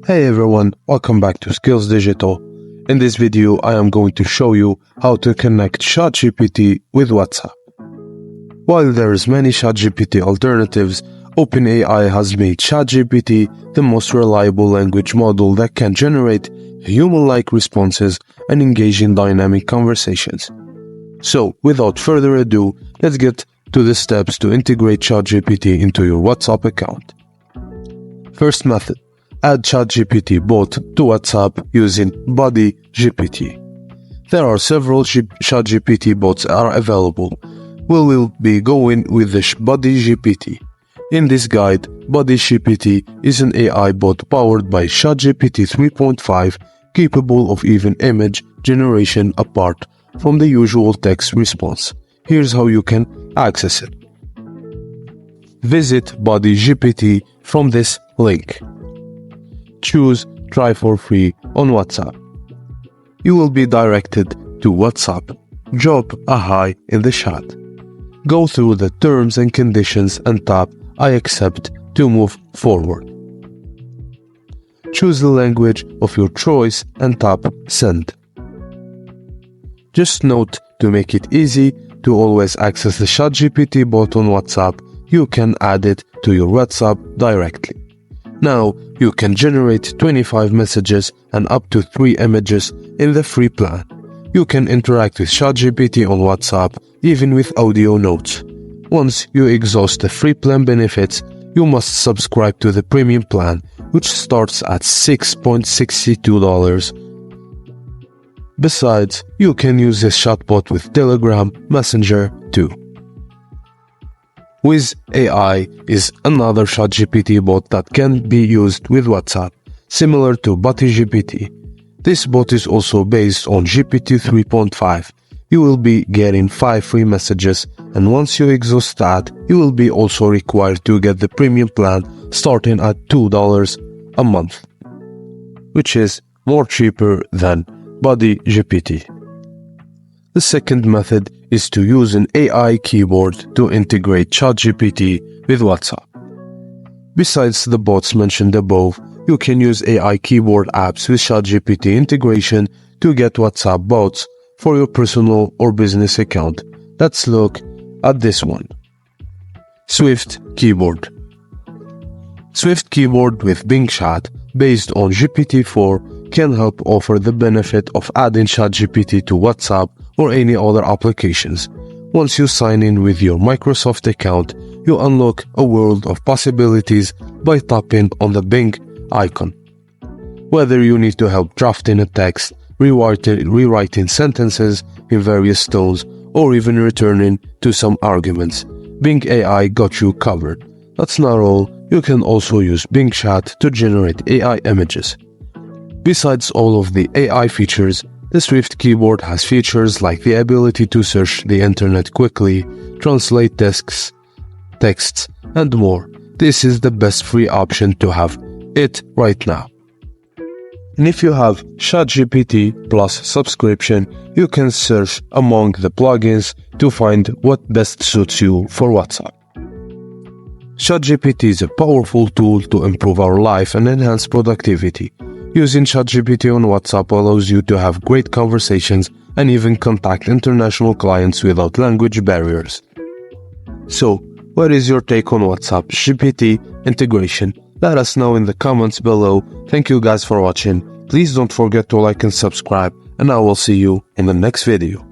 Hey everyone, welcome back to Skills Digital. In this video, I am going to show you how to connect ChatGPT with WhatsApp. While there is many ChatGPT alternatives, OpenAI has made ChatGPT the most reliable language model that can generate human-like responses and engage in dynamic conversations. So, without further ado, let's get to the steps to integrate ChatGPT into your WhatsApp account. First method. Add ChatGPT bot to WhatsApp using BuddyGPT. There are several ChatGPT bots are available. We will be going with the BuddyGPT. In this guide, BuddyGPT is an AI bot powered by ChatGPT 3.5, capable of even image generation apart from the usual text response. Here's how you can access it. Visit BuddyGPT from this link. Choose Try for free on WhatsApp. You will be directed to WhatsApp. Drop a hi in the chat. Go through the terms and conditions and tap I accept to move forward. Choose the language of your choice and tap Send. Just note, to make it easy to always access the ChatGPT bot on WhatsApp, you can add it to your WhatsApp directly. Now, you can generate 25 messages and up to 3 images in the free plan. You can interact with ChatGPT on WhatsApp even with audio notes. Once you exhaust the free plan benefits, you must subscribe to the premium plan, which starts at $6.62. Besides, you can use this chatbot with Telegram Messenger too. Wiz AI is another ChatGPT bot that can be used with WhatsApp, similar to BuddyGPT. This bot is also based on GPT 3.5. You will be getting 5 free messages, and once you exhaust that, you will be also required to get the premium plan starting at $2 a month, which is more cheaper than BuddyGPT. The second method is to use an AI keyboard to integrate ChatGPT with WhatsApp. Besides the bots mentioned above, you can use AI keyboard apps with ChatGPT integration to get WhatsApp bots for your personal or business account. Let's look at this one. Swift Keyboard. Swift Keyboard with Bing Chat, based on GPT-4, can help offer the benefit of adding ChatGPT to WhatsApp or any other applications. Once you sign in with your Microsoft account, you unlock a world of possibilities by tapping on the Bing icon. Whether you need to help drafting a text, rewriting sentences in various tones, or even returning to some arguments, Bing AI got you covered. That's not all, you can also use Bing Chat to generate AI images. Besides all of the AI features, the Swift keyboard has features like the ability to search the internet quickly, translate texts, and more. This is the best free option to have it right now. And if you have ChatGPT Plus subscription, you can search among the plugins to find what best suits you for WhatsApp. ChatGPT is a powerful tool to improve our life and enhance productivity. Using ChatGPT on WhatsApp allows you to have great conversations and even contact international clients without language barriers. So, what is your take on WhatsApp GPT integration? Let us know in the comments below. Thank you guys for watching. Please don't forget to like and subscribe, and I will see you in the next video.